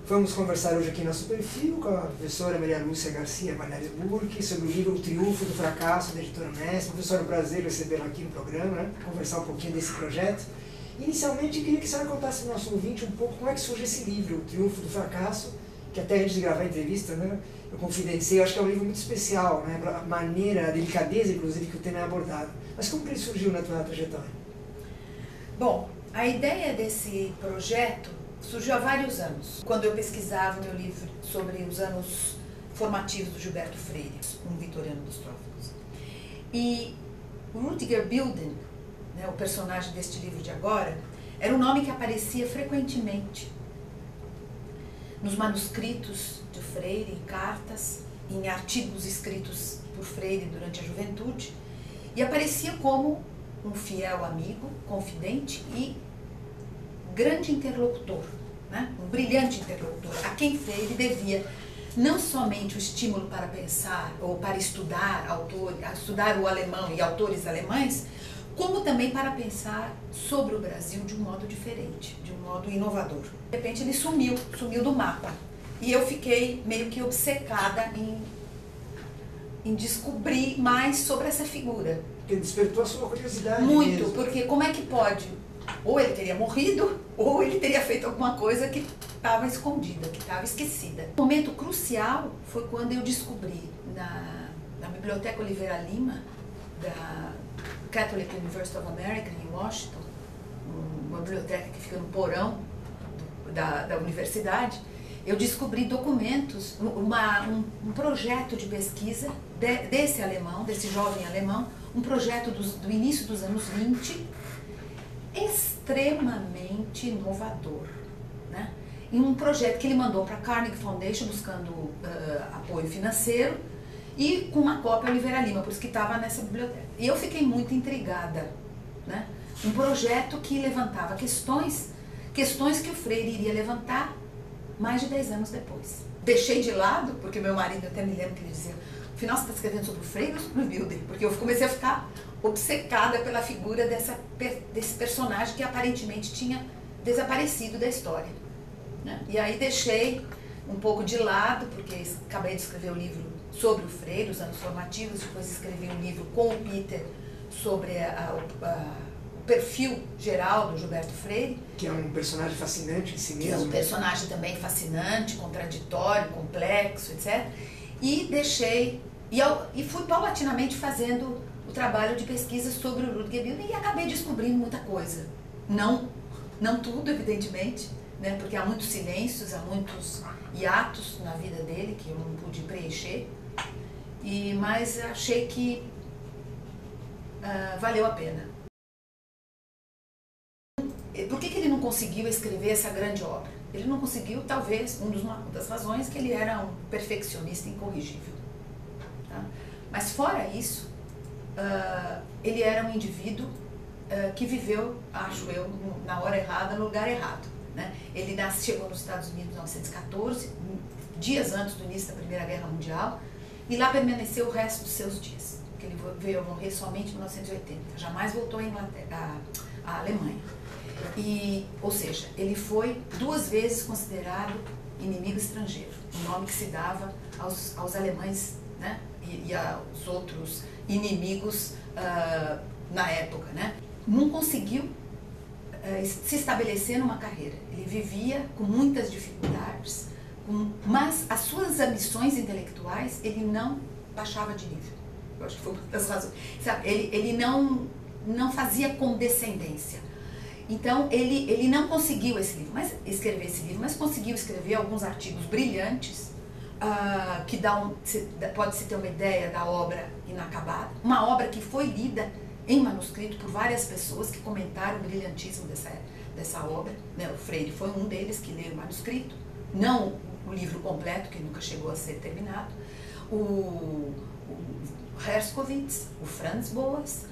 Vamos conversar hoje aqui no nosso perfil com a professora Maria Lúcia Garcia Valhares Burki sobre o livro O Triunfo do Fracasso, da editora Mestre. Professora, é um prazer recebê-la aqui no programa, né? Conversar um pouquinho desse projeto. Inicialmente, eu queria que a senhora contasse para o nosso ouvinte um pouco como é que surge esse livro, O Triunfo do Fracasso, que até antes de gravar a entrevista, né, eu confidenciei, eu acho que é um livro muito especial, né, a maneira, a delicadeza, inclusive, que o tema é abordado. Mas como que ele surgiu na tua trajetória? Bom, a ideia desse projeto surgiu há vários anos, quando eu pesquisava o meu livro sobre os anos formativos do Gilberto Freire, um vitoriano dos trópicos. E o Rudyger Bildung, né, o personagem deste livro de agora, era um nome que aparecia frequentemente nos manuscritos de Freire, em cartas, em artigos escritos por Freire durante a juventude, e aparecia como um fiel amigo, confidente e grande interlocutor, né? Um brilhante interlocutor, a quem Freire devia não somente o estímulo para pensar ou para estudar o alemão e autores alemães, como também para pensar sobre o Brasil de um modo diferente, de um modo inovador. De repente ele sumiu do mapa. E eu fiquei meio que obcecada em descobrir mais sobre essa figura. Porque despertou a sua curiosidade. Muito, mesmo. porque como é que pode? Ou ele teria morrido, ou ele teria feito alguma coisa que estava escondida, que estava esquecida. O momento crucial foi quando eu descobri na Biblioteca Oliveira Lima, da Catholic University of America, em Washington, uma biblioteca que fica no porão da universidade, eu descobri documentos, um projeto de pesquisa desse alemão, desse jovem alemão, um projeto do início dos anos 20, extremamente inovador, né? Em um projeto que ele mandou para a Carnegie Foundation buscando apoio financeiro e com uma cópia Oliveira Lima, por isso que estava nessa biblioteca. E eu fiquei muito intrigada, né? Um projeto que levantava questões que o Freire iria levantar mais de 10 anos depois. Deixei de lado, porque meu marido, até me lembro que ele dizia, afinal você está escrevendo sobre o Freire ou sobre o Bildung? Porque eu comecei a ficar obcecada pela figura desse personagem que aparentemente tinha desaparecido da história, né? E aí deixei um pouco de lado, porque acabei de escrever o livro sobre o Freire, os anos formativos, depois escrevi um livro com o Peter sobre o perfil geral do Gilberto Freire. Que é um personagem fascinante em si mesmo. Que é um personagem também fascinante, contraditório, complexo, etc. E deixei, e fui paulatinamente fazendo o trabalho de pesquisa sobre o Rudyger Bildung e acabei descobrindo muita coisa. Não tudo, evidentemente, né, porque há muitos silêncios, há muitos hiatos na vida dele que eu não pude preencher, mas achei que valeu a pena. Por que ele não conseguiu escrever essa grande obra? Ele não conseguiu, talvez, uma das razões que ele era um perfeccionista incorrigível. Tá? Mas fora isso, ele era um indivíduo que viveu, acho eu, na hora errada, no lugar errado, né? Ele chegou nos Estados Unidos em 1914, dias antes do início da Primeira Guerra Mundial, e lá permaneceu o resto dos seus dias, porque ele veio a morrer somente em 1980, jamais voltou à Alemanha. Ou seja, ele foi 2 vezes considerado inimigo estrangeiro, o nome que se dava aos alemães, né, e aos outros inimigos na época, né? Não conseguiu se estabelecer numa carreira. Ele vivia com muitas dificuldades, mas as suas ambições intelectuais ele não baixava de nível. Eu acho que foi uma das razões. Sabe, ele não fazia condescendência. Então ele não conseguiu escrever esse livro, mas conseguiu escrever alguns artigos brilhantes que pode-se ter uma ideia da obra inacabada, uma obra que foi lida em manuscrito por várias pessoas que comentaram o brilhantismo dessa obra, né? O Freire foi um deles que leu o manuscrito, não o livro completo, que nunca chegou a ser terminado, o Herskovits, o Franz Boas,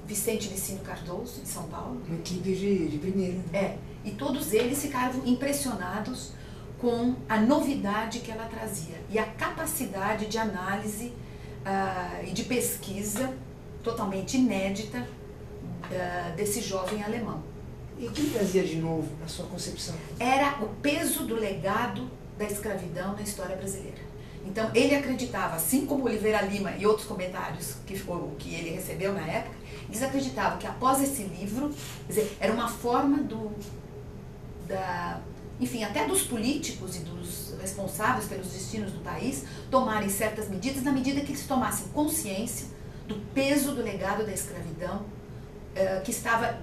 Vicente Licínio Cardoso, de São Paulo. Uma equipe de primeira. Né? E todos eles ficaram impressionados com a novidade que ela trazia e a capacidade de análise e de pesquisa totalmente inédita desse jovem alemão. E o que trazia de novo na sua concepção? Era o peso do legado da escravidão na história brasileira. Então, ele acreditava, assim como Oliveira Lima e outros comentários que ele recebeu na época, eles acreditavam que após esse livro, quer dizer, era uma forma enfim, até dos políticos e dos responsáveis pelos destinos do país tomarem certas medidas, na medida que eles tomassem consciência do peso do legado da escravidão que estava,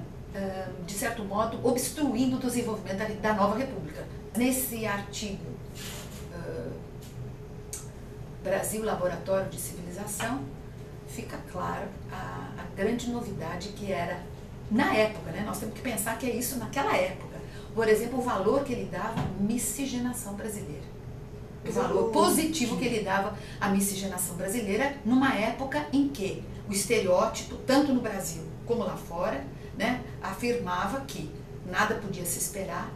de certo modo, obstruindo o desenvolvimento da nova república. Nesse artigo, Brasil, Laboratório de Civilização, fica claro a grande novidade que era, na época, né? Nós temos que pensar que é isso naquela época. Por exemplo, o valor que ele dava à miscigenação brasileira. O valor positivo que ele dava à miscigenação brasileira numa época em que o estereótipo, tanto no Brasil como lá fora, né, afirmava que nada podia se esperar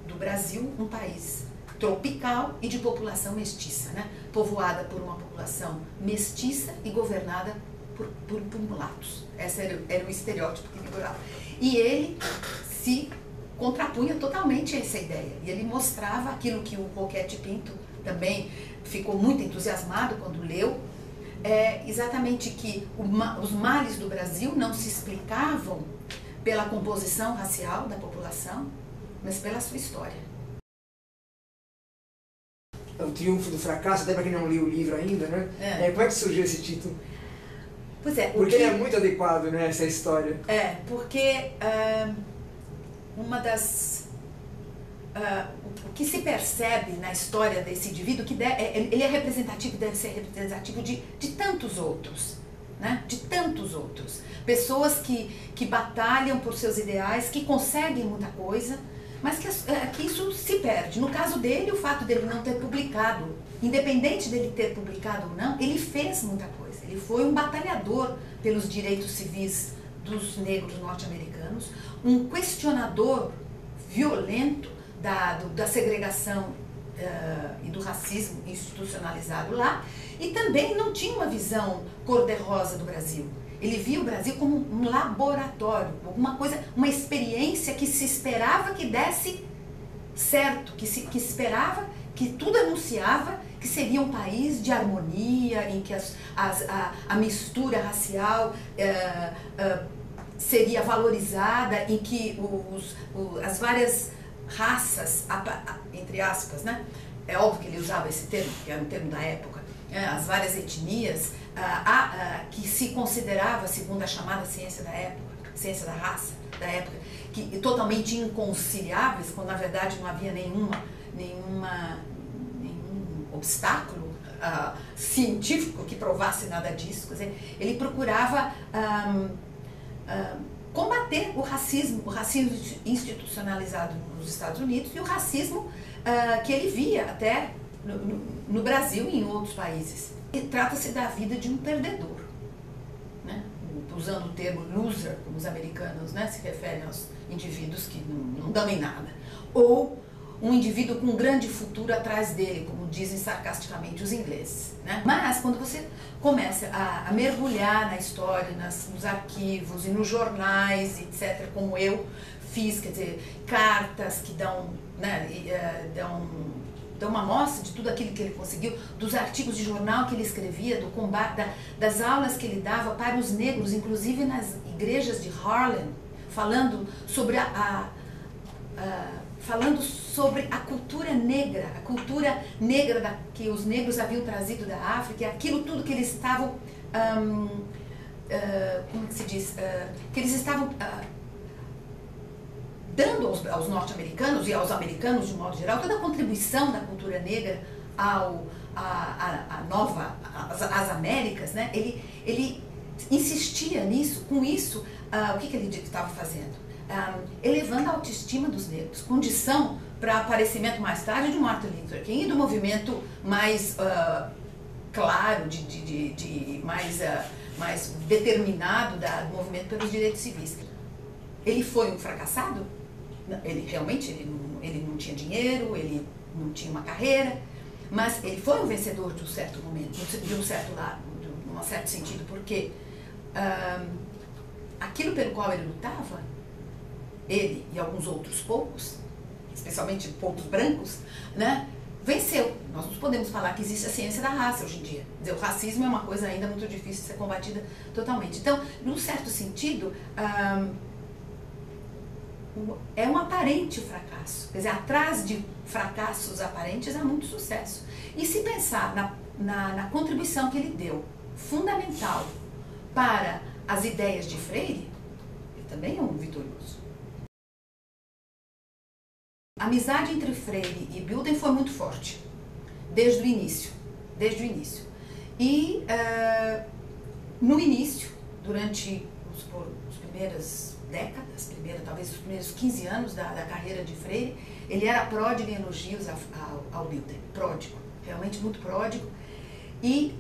do Brasil, um país tropical e de população mestiça, né, povoada por uma população mestiça e governada por mulatos. Esse era o estereótipo que vigorava. E ele se contrapunha totalmente a essa ideia. E ele mostrava aquilo que o Roquette Pinto também ficou muito entusiasmado quando leu, exatamente que os males do Brasil não se explicavam pela composição racial da população, mas pela sua história. É o Triunfo do Fracasso, até para quem não leu o livro ainda, né? Como é que surgiu esse título? Pois é. Porque ele é muito adequado, né, essa história. Porque o que se percebe na história desse indivíduo, que ele é representativo, deve ser representativo de tantos outros, né? De tantos outros. Pessoas que batalham por seus ideais, que conseguem muita coisa, mas que isso se perde. No caso dele, o fato dele não ter publicado, independente dele ter publicado ou não, ele fez muita coisa. Ele foi um batalhador pelos direitos civis dos negros norte-americanos, um questionador violento da segregação e do racismo institucionalizado lá, e também não tinha uma visão cor-de-rosa do Brasil. Ele via o Brasil como um laboratório, alguma coisa, uma experiência que se esperava que desse certo, que esperava, que tudo anunciava que seria um país de harmonia, em que a mistura racial seria valorizada, em que as várias raças, entre aspas, né? É óbvio que ele usava esse termo, que era um termo da época, as várias etnias, que se considerava, segundo a chamada ciência da época, ciência da raça da época, que totalmente inconciliáveis, quando na verdade não havia nenhum obstáculo científico que provasse nada disso. Quer dizer, ele procurava combater o racismo institucionalizado nos Estados Unidos e o racismo que ele via até no Brasil e em outros países. E trata-se da vida de um perdedor, né? Usando o termo loser, como os americanos, né, se referem aos indivíduos que não dão em nada. Ou um indivíduo com um grande futuro atrás dele, como dizem sarcasticamente os ingleses, né? Mas quando você começa a mergulhar na história, nos arquivos e nos jornais, etc., como eu fiz, quer dizer, cartas que dão, né, dão uma amostra de tudo aquilo que ele conseguiu, dos artigos de jornal que ele escrevia, do combate, das aulas que ele dava para os negros, inclusive nas igrejas de Harlem, falando sobre a cultura negra, que os negros haviam trazido da África, e aquilo tudo que eles estavam, como que se diz, que eles estavam dando aos norte-americanos e aos americanos de um modo geral, toda a contribuição da cultura negra às Américas, né? Ele insistia nisso, com isso, o que ele estava fazendo? Elevando a autoestima dos negros, condição para aparecimento mais tarde de Martin Luther King e do movimento mais claro, mais determinado do movimento pelos direitos civis. Ele foi um fracassado? Ele realmente ele não tinha dinheiro, ele não tinha uma carreira, mas ele foi um vencedor de um certo momento, de um certo lado, de um certo sentido, porque aquilo pelo qual ele lutava ele e alguns outros poucos, especialmente poucos brancos, né, venceu. Nós não podemos falar que existe a ciência da raça hoje em dia. Quer dizer, o racismo é uma coisa ainda muito difícil de ser combatida totalmente. Então, num certo sentido, é um aparente fracasso. Quer dizer, atrás de fracassos aparentes há muito sucesso. E se pensar na contribuição que ele deu, fundamental, para as ideias de Freire, ele também é um vitorioso. A amizade entre Freire e Bilden foi muito forte, desde o início. E no início, durante as primeiras décadas, talvez os primeiros 15 anos da carreira de Freire, ele era pródigo em elogios ao Bilden, pródigo, realmente muito pródigo, e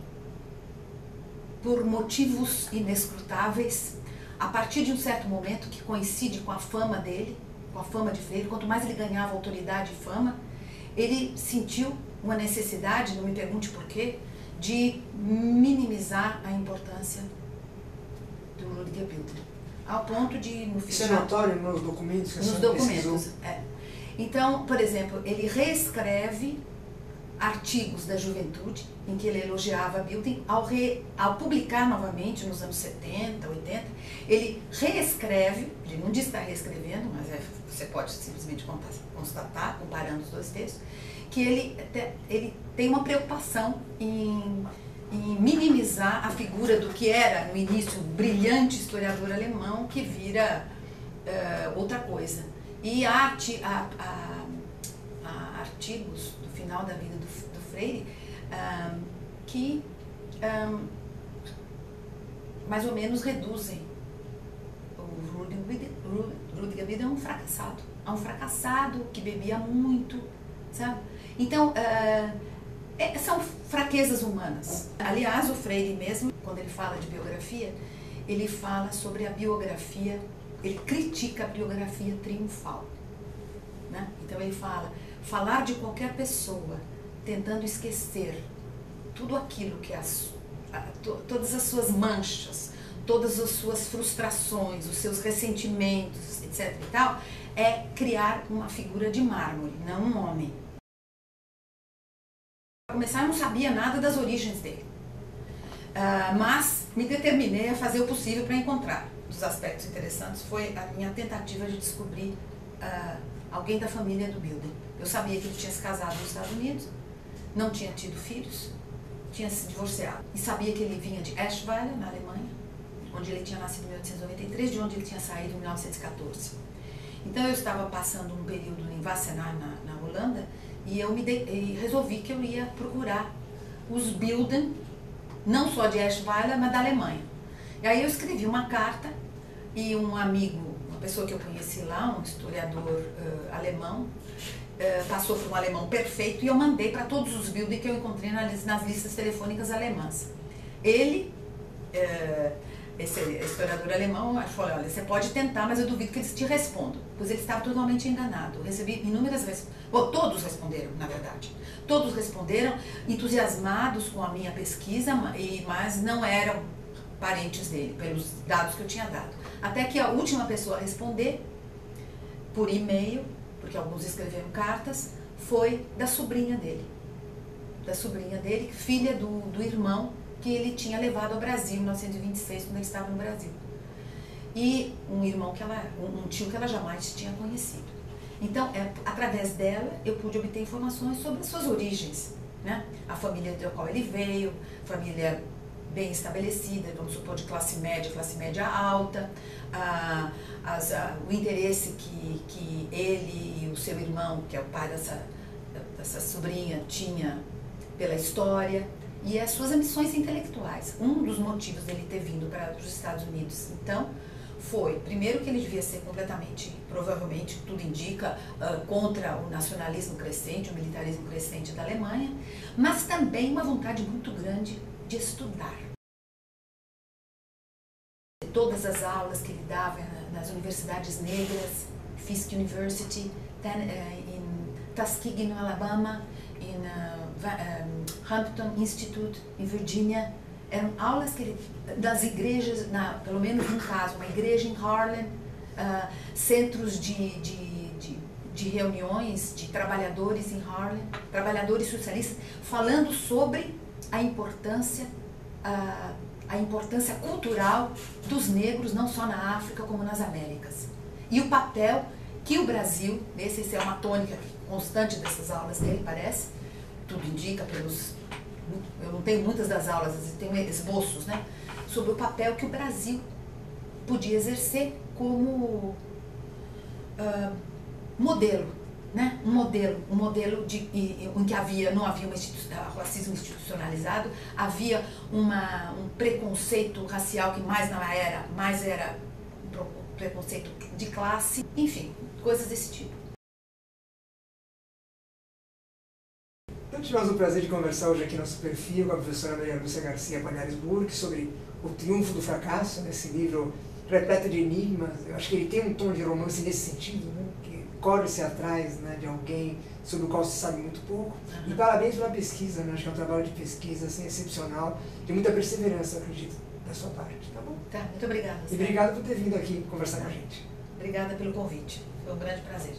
por motivos inescrutáveis, a partir de um certo momento que coincide com a fama dele, com a fama de Freire, quanto mais ele ganhava autoridade e fama, ele sentiu uma necessidade, não me pergunte por quê, de minimizar a importância do Rudyard Bilden, ao ponto de, no final... Isso é notório nos documentos que você pesquisou? Nos documentos, Então, por exemplo, ele reescreve artigos da juventude em que ele elogiava Bilden. Ao publicar novamente nos anos 70, 80, ele reescreve, ele não diz que está reescrevendo, mas você pode simplesmente constatar, comparando os dois textos, que ele tem uma preocupação em minimizar a figura do que era, no início, um brilhante historiador alemão que vira outra coisa. E há artigos do final da vida do Freire que mais ou menos reduzem o Rudyard Bilden a um fracassado que bebia muito, sabe? Então, são fraquezas humanas. Aliás, o Freire mesmo, quando ele fala de biografia, ele fala sobre a biografia, ele critica a biografia triunfal, né? Então ele falar de qualquer pessoa tentando esquecer tudo aquilo que todas as suas manchas, todas as suas frustrações, os seus ressentimentos, etc. e tal, é criar uma figura de mármore, não um homem. Para começar, eu não sabia nada das origens dele, mas me determinei a fazer o possível para encontrar. Um dos aspectos interessantes foi a minha tentativa de descobrir alguém da família do Bilden. Eu sabia que ele tinha se casado nos Estados Unidos, não tinha tido filhos, tinha se divorciado. E sabia que ele vinha de Eschweiler, na Alemanha, onde ele tinha nascido em 1893, de onde ele tinha saído em 1914. Então eu estava passando um período em Wassenaar, na Holanda, e eu resolvi que eu ia procurar os Bilden, não só de Eschweiler, mas da Alemanha. E aí eu escrevi uma carta e um amigo, uma pessoa que eu conheci lá, um historiador alemão, passou por um alemão perfeito, e eu mandei para todos os Bilden que eu encontrei nas listas telefônicas alemãs. Ele, esse historiador alemão, falou: olha, você pode tentar, mas eu duvido que eles te respondam, pois ele estava totalmente enganado. Eu recebi inúmeras respostas, todos responderam, na verdade. Todos responderam entusiasmados com a minha pesquisa, mas não eram parentes dele, pelos dados que eu tinha dado. Até que a última pessoa a responder, por e-mail, porque alguns escreveram cartas, foi da sobrinha dele, filha do irmão que ele tinha levado ao Brasil em 1926, quando ele estava no Brasil. E um irmão um tio que ela jamais tinha conhecido. Então, através dela, eu pude obter informações sobre as suas origens, né? A família da qual ele veio, família bem estabelecida, vamos supor, de classe média alta, o interesse que ele e o seu irmão, que é o pai dessa sobrinha, tinha pela história, e as suas ambições intelectuais. Um dos motivos dele ter vindo para os Estados Unidos, então, foi, primeiro, que ele devia ser completamente, provavelmente, tudo indica, contra o nacionalismo crescente, o militarismo crescente da Alemanha, mas também uma vontade muito grande de estudar. Todas as aulas que ele dava nas universidades negras, Fisk University, em Tuskegee, no Alabama, em Hampton Institute, em Virgínia, eram aulas das igrejas, pelo menos um caso, uma igreja em Harlem, centros de reuniões de trabalhadores em Harlem, trabalhadores socialistas, falando sobre a importância cultural dos negros, não só na África, como nas Américas. E o papel que o Brasil, essa é uma tônica constante dessas aulas dele, parece, tudo indica eu não tenho muitas das aulas, tenho esboços, né, sobre o papel que o Brasil podia exercer como modelo, né? Um modelo em que não havia racismo institucionalizado, havia um preconceito racial que mais era um preconceito de classe, enfim, coisas desse tipo. Então tivemos o prazer de conversar hoje aqui no nosso perfil com a professora Maria Lúcia Garcia Palhares Burke sobre O Triunfo do Fracasso, nesse livro repleto de enigmas. Eu acho que ele tem um tom de romance nesse sentido, né? Que corre-se atrás, né, de alguém sobre o qual se sabe muito pouco. E parabéns pela pesquisa, né? Acho que é um trabalho de pesquisa assim, excepcional, de muita perseverança, eu acredito, da sua parte, tá bom? Tá, muito obrigada. E obrigado por ter vindo aqui conversar com a gente. Obrigada pelo convite, foi um grande prazer.